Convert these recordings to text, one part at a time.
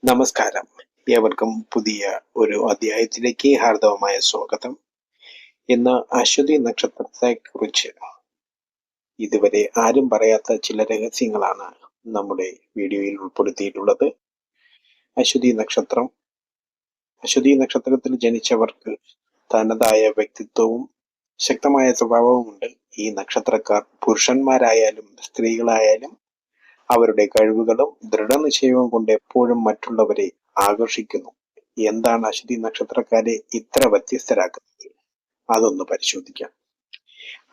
നമസ്കാരം. ഏവർക്കും പുതിയ ഒരു അധ്യായത്തിലേക്ക് ഹാർദവമായ സ്വാഗതം. ഇന്ന് അശ്വതി നക്ഷത്രത്തെ കുറിച്ച് ഇതുവരെ ആരും പറയാത്ത ചില രഹസ്യങ്ങളാണ് നമ്മുടെ വീഡിയോയിൽ ഉൾപ്പെടുത്തിയിട്ടുള്ളത്. അശ്വതി നക്ഷത്രത്തിൽ ജനിച്ചവർക്ക് തനതായ വ്യക്തിത്വവും ശക്തമായ സ്വഭാവവുമുണ്ട്. ഈ നക്ഷത്രക്കാർ പുരുഷന്മാരായാലും സ്ത്രീകളായാലും അവരുടെ കഴിവുകളും ദൃഢനിശ്ചയവും കൊണ്ട് എപ്പോഴും മറ്റുള്ളവരെ ആകർഷിക്കുന്നു. എന്താണ് അശ്വതി നക്ഷത്രക്കാരെ ഇത്ര വ്യത്യസ്തരാക്കുന്നത്? അതൊന്ന് പരിശോധിക്കാം.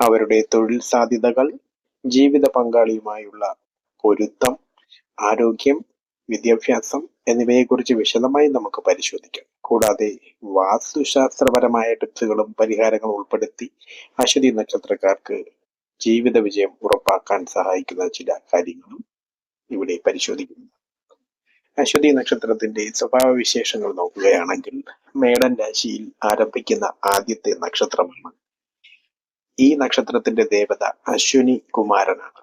അവരുടെ തൊഴിൽ സാധ്യതകൾ, ജീവിത പങ്കാളിയുമായുള്ള പൊരുത്തം, ആരോഗ്യം, വിദ്യാഭ്യാസം എന്നിവയെക്കുറിച്ച് വിശദമായി നമുക്ക് പരിശോധിക്കാം. കൂടാതെ വാസ്തുശാസ്ത്രപരമായ ടിപ്സുകളും പരിഹാരങ്ങളും ഉൾപ്പെടുത്തി അശ്വതി നക്ഷത്രക്കാർക്ക് ജീവിത വിജയം ഉറപ്പാക്കാൻ സഹായിക്കുന്ന ചില കാര്യങ്ങളും ഇവിടെ പരിശോധിക്കുന്നു. അശ്വതി നക്ഷത്രത്തിന്റെ സ്വഭാവ വിശേഷങ്ങൾ നോക്കുകയാണെങ്കിൽ മേടൻ രാശിയിൽ ആരംഭിക്കുന്ന ആദ്യത്തെ നക്ഷത്രമാണ്. ഈ നക്ഷത്രത്തിന്റെ ദേവത അശ്വിനി കുമാരനാണ്.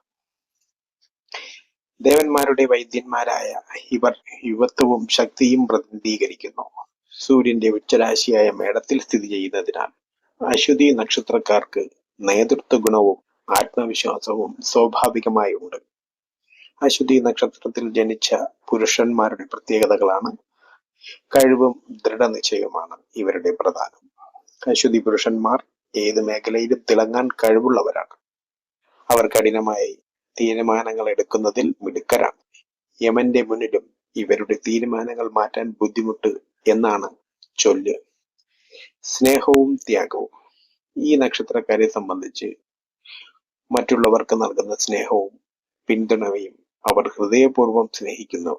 ദേവന്മാരുടെ വൈദ്യന്മാരായ ഇവർ യുവത്വവും ശക്തിയും പ്രതിനിധീകരിക്കുന്നു. സൂര്യന്റെ ഉച്ചരാശിയായ മേടത്തിൽ സ്ഥിതി ചെയ്യുന്നതിനാൽ അശ്വതി നക്ഷത്രക്കാർക്ക് നേതൃത്വ ഗുണവും ആത്മവിശ്വാസവും സ്വാഭാവികമായി ഉണ്ട്. അശ്വതി നക്ഷത്രത്തിൽ ജനിച്ച പുരുഷന്മാരുടെ പ്രത്യേകതകളാണ് കഴിവും ദൃഢനിശ്ചയവുമാണ് ഇവരുടെ പ്രധാനം. അശ്വതി പുരുഷന്മാർ ഏത് മേഖലയിലും തിളങ്ങാൻ കഴിവുള്ളവരാണ്. അവർ കഠിനമായി തീരുമാനങ്ങൾ എടുക്കുന്നതിൽ മിടുക്കരാണ്. യമന്റെ മുന്നിലും ഇവരുടെ തീരുമാനങ്ങൾ മാറ്റാൻ ബുദ്ധിമുട്ട് എന്നാണ് ചൊല്ല്. സ്നേഹവും ത്യാഗവും ഈ നക്ഷത്രക്കാരെ സംബന്ധിച്ച് മറ്റുള്ളവർക്ക് നൽകുന്ന സ്നേഹവും പിന്തുണയും അവർ ഹൃദയപൂർവ്വം സ്നേഹിക്കുന്നു.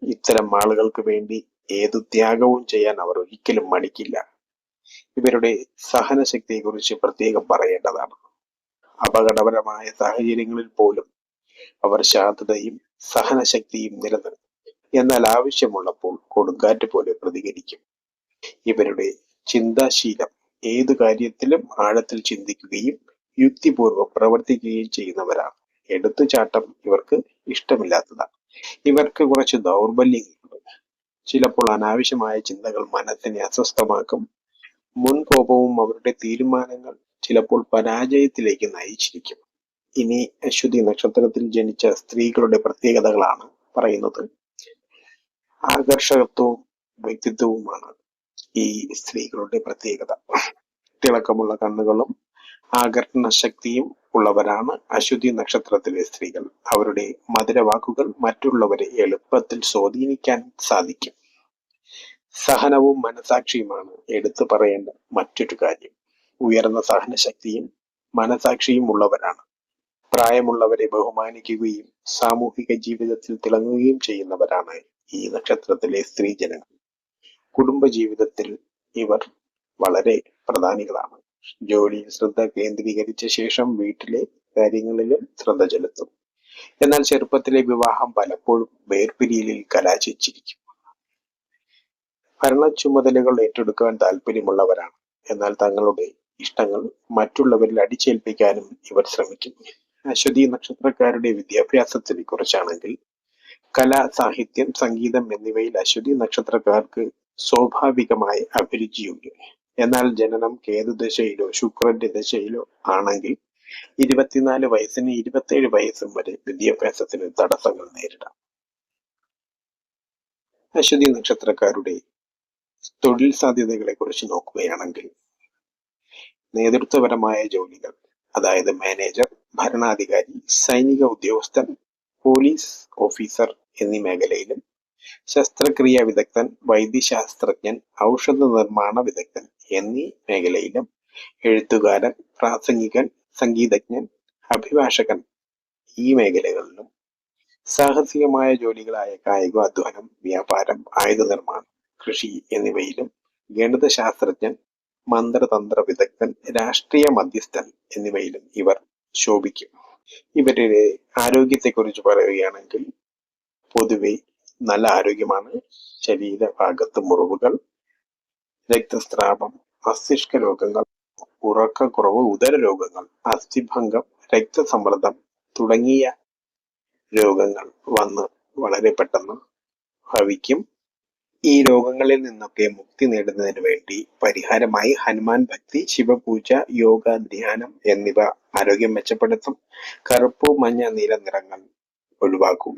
ഇത്തരം ആളുകൾക്ക് വേണ്ടി ഏതു ത്യാഗവും ചെയ്യാൻ അവർ ഒരിക്കലും മടിക്കില്ല. ഇവരുടെ സഹനശക്തിയെ കുറിച്ച് പ്രത്യേകം പറയേണ്ടതാണ്. അപകടകരമായ സാഹചര്യങ്ങളിൽ പോലും അവർ ശാന്തതയും സഹനശക്തിയും നിലനിർത്തും. എന്നാൽ ആവശ്യമുള്ളപ്പോൾ കൊടുങ്കാറ്റ് പോലെ പ്രതികരിക്കും. ഇവരുടെ ചിന്താശീലം ഏതു കാര്യത്തിലും ആഴത്തിൽ ചിന്തിക്കുകയും യുക്തിപൂർവ്വം പ്രവർത്തിക്കുകയും ചെയ്യുന്നവരാണ്. എടുത്തുചാട്ടം ഇവർക്ക് ഇഷ്ടമില്ലാത്തതാണ്. ഇവർക്ക് കുറച്ച് ദൗർബല്യങ്ങളുണ്ട്. ചിലപ്പോൾ അനാവശ്യമായ ചിന്തകൾ മനസ്സിനെ അസ്വസ്ഥമാക്കും. മുൻകോപവും അവരുടെ തീരുമാനങ്ങൾ ചിലപ്പോൾ പരാജയത്തിലേക്ക് നയിച്ചിരിക്കും. ഇനി അശ്വതി നക്ഷത്രത്തിൽ ജനിച്ച സ്ത്രീകളുടെ പ്രത്യേകതകളാണ് പറയുന്നത്. ആകർഷകത്വവും വ്യക്തിത്വവുമാണ് ഈ സ്ത്രീകളുടെ പ്രത്യേകത. തിളക്കമുള്ള കണ്ണുകളും ആകർഷണ ശക്തിയും ഉള്ളവരാണ് അശ്വതി നക്ഷത്രത്തിലെ സ്ത്രീകൾ. അവരുടെ മധുരവാക്കുകൾ മറ്റുള്ളവരെ എളുപ്പത്തിൽ സ്വാധീനിക്കാൻ സാധിക്കും. സഹനവും മനസാക്ഷിയുമാണ് എടുത്തു പറയേണ്ട മറ്റൊരു കാര്യം. ഉയർന്ന സഹനശക്തിയും മനസാക്ഷിയും ഉള്ളവരാണ്. പ്രായമുള്ളവരെ ബഹുമാനിക്കുകയും സാമൂഹിക ജീവിതത്തിൽ തിളങ്ങുകയും ചെയ്യുന്നവരാണ് ഈ നക്ഷത്രത്തിലെ സ്ത്രീജനങ്ങൾ. കുടുംബ ജീവിതത്തിൽ ഇവർ വളരെ പ്രധാനികളാണ്. ജോലിയിൽ ശ്രദ്ധ കേന്ദ്രീകരിച്ച ശേഷം വീട്ടിലെ കാര്യങ്ങളിലും ശ്രദ്ധ ചെലുത്തും. എന്നാൽ ചെറുപ്പത്തിലെ വിവാഹം പലപ്പോഴും വേർപിരിയലിൽ കലാശിച്ചിരിക്കും. ഭരണ ചുമതലകൾ ഏറ്റെടുക്കാൻ താല്പര്യമുള്ളവരാണ്. എന്നാൽ തങ്ങളുടെ ഇഷ്ടങ്ങൾ മറ്റുള്ളവരിൽ അടിച്ചേൽപ്പിക്കാനും ഇവർ ശ്രമിക്കും. അശ്വതി നക്ഷത്രക്കാരുടെ വിദ്യാഭ്യാസത്തിനെ കുറിച്ചാണെങ്കിൽ കല, സാഹിത്യം, സംഗീതം എന്നിവയിൽ അശ്വതി നക്ഷത്രക്കാർക്ക് സ്വാഭാവികമായി അഭിരുചിയുണ്ട്. എന്നാൽ ജനനം കേതുദശയിലോ ശുക്രന്റെ ദശയിലോ ആണെങ്കിൽ 24 വയസ്സിന് 27 വയസ്സും വരെ വിദ്യാഭ്യാസത്തിന് തടസ്സങ്ങൾ നേരിടാം. അശ്വതി നക്ഷത്രക്കാരുടെ തൊഴിൽ സാധ്യതകളെ കുറിച്ച് നോക്കുകയാണെങ്കിൽ നേതൃത്വപരമായ ജോലികൾ, അതായത് മാനേജർ, ഭരണാധികാരി, സൈനിക ഉദ്യോഗസ്ഥൻ, പോലീസ് ഓഫീസർ എന്നീ മേഖലയിലും, ശസ്ത്രക്രിയാ വിദഗ്ധൻ, വൈദ്യശാസ്ത്രജ്ഞൻ, ഔഷധ നിർമ്മാണ വിദഗ്ധൻ എന്നീ മേഖലയിലും, എഴുത്തുകാരൻ, പ്രാസംഗികൻ, സംഗീതജ്ഞൻ, അഭിഭാഷകൻ ഈ മേഖലകളിലും, സാഹസികമായ ജോലികളായ കായികാധ്വാനം, വ്യാപാരം, ആയുധ നിർമ്മാണം, കൃഷി എന്നിവയിലും, ഗണിതശാസ്ത്രജ്ഞൻ, മന്ത്രതന്ത്ര വിദഗ്ധൻ, രാഷ്ട്രീയ മധ്യസ്ഥൻ എന്നിവയിലും ഇവർ ശോഭിക്കും. ഇവരുടെ ആരോഗ്യത്തെക്കുറിച്ച് പറയുകയാണെങ്കിൽ പൊതുവെ നല്ല ആരോഗ്യമാണ്. ശരീരഭാഗത്ത് മുറിവുകൾ, രക്തസ്രാവം, മസ്തിഷ്ക രോഗങ്ങൾ, ഉറക്കക്കുറവ്, ഉദര രോഗങ്ങൾ, അസ്ഥിഭംഗം, രക്തസമ്മർദ്ദം തുടങ്ങിയ രോഗങ്ങൾ വന്ന് വളരെ പെട്ടെന്ന് ഭവിക്കും. ഈ രോഗങ്ങളിൽ നിന്നൊക്കെ മുക്തി നേടുന്നതിന് വേണ്ടി പരിഹാരമായി ഹനുമാൻ ഭക്തി, ശിവപൂജ, യോഗ, ധ്യാനം എന്നിവ ആരോഗ്യം മെച്ചപ്പെടുത്തും. കറുപ്പ്, മഞ്ഞ, നീല നിറങ്ങൾ ഒഴിവാക്കും.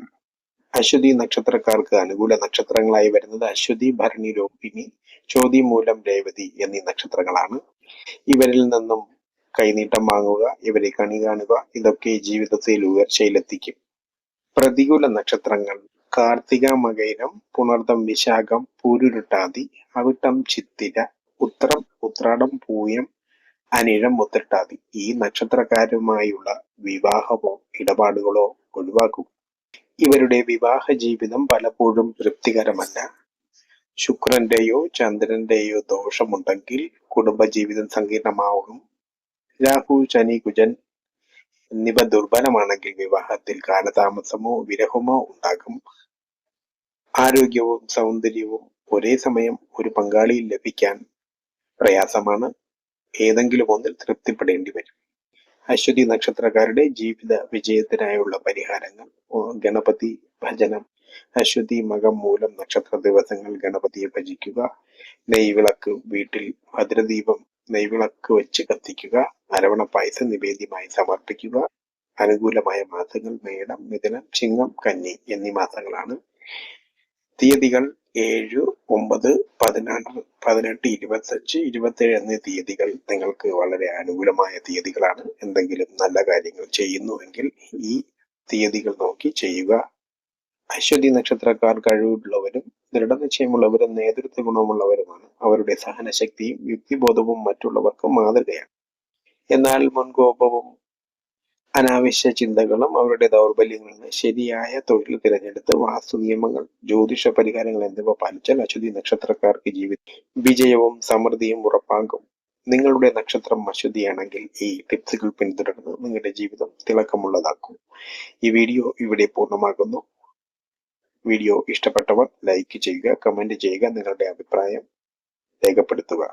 അശ്വതി നക്ഷത്രക്കാർക്ക് അനുകൂല നക്ഷത്രങ്ങളായി വരുന്നത് അശ്വതി, ഭരണി, രോഹിണി, ചോതി, മൂലം, രേവതി എന്നീ നക്ഷത്രങ്ങളാണ്. ഇവരിൽ നിന്നും കൈനീട്ടം വാങ്ങുക, ഇവരെ കണി കാണുക, ഇതൊക്കെ ജീവിതത്തിൽ ഉയർച്ചയിലെത്തിക്കും. പ്രതികൂല നക്ഷത്രങ്ങൾ കാർത്തിക, മകയിരം, പുണർദം, വിശാഖം, പൂരുരുട്ടാതി, അവിട്ടം, ചിത്തിര, ഉത്രം, ഉത്രാടം, പൂയം, അനിഴം, ഉത്രട്ടാതി. ഈ നക്ഷത്രക്കാരുമായുള്ള വിവാഹമോ ഇടപാടുകളോ ഒഴിവാക്കുക. ഇവരുടെ വിവാഹ ജീവിതം പലപ്പോഴും തൃപ്തികരമല്ല. ശുക്രന്റെയോ ചന്ദ്രന്റെയോ ദോഷമുണ്ടെങ്കിൽ കുടുംബജീവിതം സങ്കീർണമാവും. രാഹു, ശനി, കുജൻ എന്നിവ ദുർബലമാണെങ്കിൽ വിവാഹത്തിൽ കാലതാമസമോ വിരഹമോ ഉണ്ടാകും. ആരോഗ്യവും സൗന്ദര്യവും ഒരേ സമയം ഒരു പങ്കാളിയിൽ ലഭിക്കാൻ പ്രയാസമാണ്. ഏതെങ്കിലും ഒന്നിൽ തൃപ്തിപ്പെടേണ്ടി വരും. അശ്വതി നക്ഷത്രക്കാരുടെ ജീവിത വിജയത്തിനായുള്ള പരിഹാരങ്ങൾ: ഗണപതി ഭജനം. അശ്വതി, മകം, മൂലം നക്ഷത്ര ദിവസങ്ങൾ ഗണപതിയെ ഭജിക്കുക. നെയ്വിളക്ക് വീട്ടിൽ ഭദ്രദീപം നെയ്വിളക്ക് വെച്ച് കത്തിക്കുക. അരവണ പായസം നിവേദ്യമായി സമർപ്പിക്കുക. അനുകൂലമായ മാസങ്ങൾ മേടം, മിഥുനം, ചിങ്ങം, കന്നി എന്നീ മാസങ്ങളാണ്. തീയതികൾ 7, 9, 16, 18, 25, 27 എന്നീ തീയതികൾ നിങ്ങൾക്ക് വളരെ അനുകൂലമായ തീയതികളാണ്. എന്തെങ്കിലും നല്ല കാര്യങ്ങൾ ചെയ്യുന്നുവെങ്കിൽ ഈ തീയതികൾ നോക്കി ചെയ്യുക. അശ്വതി നക്ഷത്രക്കാർ കഴിവുള്ളവരും ദൃഢനിശ്ചയമുള്ളവരും നേതൃത്വ ഗുണമുള്ളവരുമാണ്. അവരുടെ സഹനശക്തിയും യുക്തിബോധവും മറ്റുള്ളവർക്ക് മാതൃകയാണ്. എന്നാൽ മുൻകോപവും അനാവശ്യ ചിന്തകളും അവരുടെ ദൗർബല്യങ്ങളിൽ നിന്ന് ശരിയായ തൊഴിൽ തിരഞ്ഞെടുത്ത് വാസ്തു നിയമങ്ങൾ, ജ്യോതിഷ പരിഹാരങ്ങൾ എന്നിവ പാലിച്ചാൽ അശ്വതി നക്ഷത്രക്കാർക്ക് വിജയവും സമൃദ്ധിയും ഉറപ്പാകും. നിങ്ങളുടെ നക്ഷത്രം അശ്വതിയാണെങ്കിൽ ഈ ടിപ്സുകൾ പിന്തുടർന്ന് നിങ്ങളുടെ ജീവിതം തിളക്കമുള്ളതാക്കും. ഈ വീഡിയോ ഇവിടെ പൂർണ്ണമാകുന്നു. വീഡിയോ ഇഷ്ടപ്പെട്ടവർ ലൈക്ക് ചെയ്യുക, കമന്റ് ചെയ്യുക, നിങ്ങളുടെ അഭിപ്രായം രേഖപ്പെടുത്തുക.